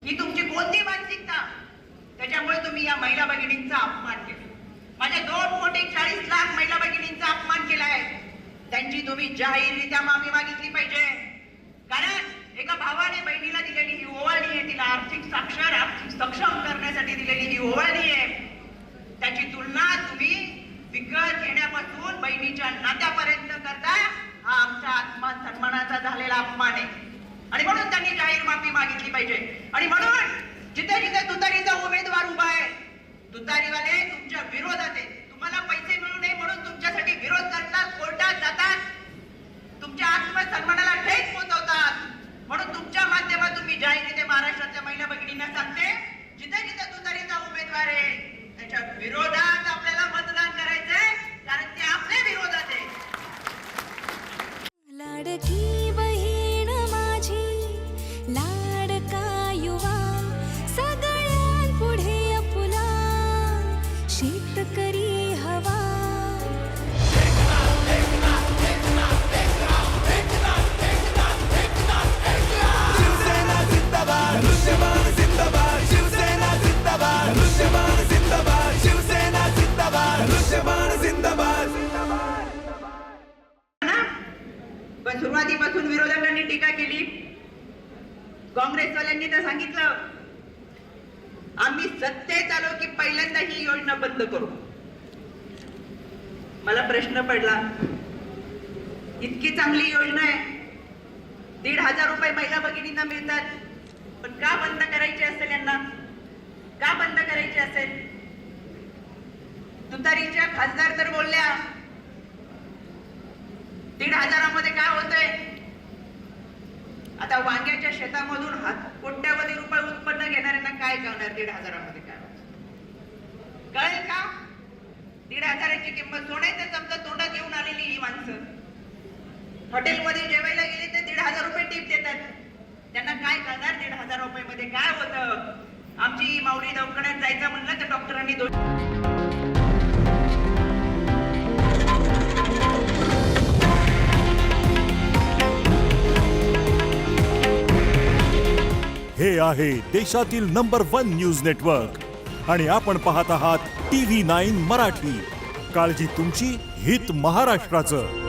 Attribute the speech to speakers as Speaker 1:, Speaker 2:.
Speaker 1: ही तुमची कोणती मानसिकता? त्याच्यामुळे तुम्ही या महिला भगिनींचा अपमान केला. माझ्या 2,40 लाख महिला भगिनींचा अपमान केलाय. त्यांची तुम्ही जाहीररित्या माफी मागितली पाहिजे. कारण एका भावाने बहिणीला दिलेली ही ओवाळणी आहे, तिला आर्थिक साक्षर आर्थिक सक्षम करण्यासाठी दिलेली ही ओवाळणी आहे. त्याची तुलना तुम्ही विकत घेण्यापासून बहिणीच्या नात्यापर्यंत करता. हा आमचा आत्मसन्मानाचा झालेला अपमान आहे आणि म्हणून त्यांनी जाहीर माफी मागितली पाहिजे. आणि म्हणून जिथे जिथे तुतारीचा उमेदवार उभा आहे, तुतारीवाले तुमच्या विरोधात आहे. तुम्हाला पैसे मिळू नये म्हणून तुमच्यासाठी विरोध करतात, कोर्टात जातात, तुमच्या आत्मसन्मानाला ठेच पोहोचवतात. म्हणून तुमच्या माध्यमातून मी जाहीररित्या महाराष्ट्रातल्या महिला भगिनींना सांगते, जिथे जिथे तुतारीचा उमेदवार आहे त्याच्या विरोधात आपल्याला मतदान करायचंय, कारण ते आपल्या विरोधात आहे.
Speaker 2: लाडकी बहीण माझी, लाडका युवा, सगळ्यांपुढे आपुला शेतकरी हवा.
Speaker 3: शिवसेना जिंदाबाद, दृश्यमान जिंदाबाद. शिवसेना जिंदाबाद, दृश्यमान जिंदाबाद. शिवसेना जिंदाबाद, दृश्यमान जिंदाबाद.
Speaker 1: पण सुरुवातीपासून विरोधकांनी टीका केली. काँग्रेसवाल्यांनी तर सांगितलं आम्ही सत्तेत आलो की पहिल्यांदा ही योजना बंद करू. मला प्रश्न पडला, इतकी चांगली योजना आहे, 1,500 रुपये महिला भगिनींना मिळतात, पण का बंद करायची असेल यांना? का बंद करायची असेल? तुतारीच्या खासदार तर बोलल्या 1,500 मध्ये काय होतंय? आता वांग्याच्या शेतामधून कोट्यावधी रुपये उत्पन्न घेणाऱ्यांना काय कळणार 1,500 मध्ये काय होतं? कळेल का? 1,500ची किंमत सोन्याच्या चमचा तोंडात घेऊन आलेली ही माणसं हॉटेलमध्ये जेवायला गेले ते 1,500 रुपये टिप देतात. त्यांना काय कळणार 1,500 रुपये मध्ये काय होतं? आमची माऊली दवाखान्यात जायचं म्हणलं तर डॉक्टरांनी
Speaker 4: हे आहे देशातील नंबर 1 न्यूज नेटवर्क आणि आपण पाहत आहात TV9 मराठी. काळजी तुमची, हित महाराष्ट्राचं.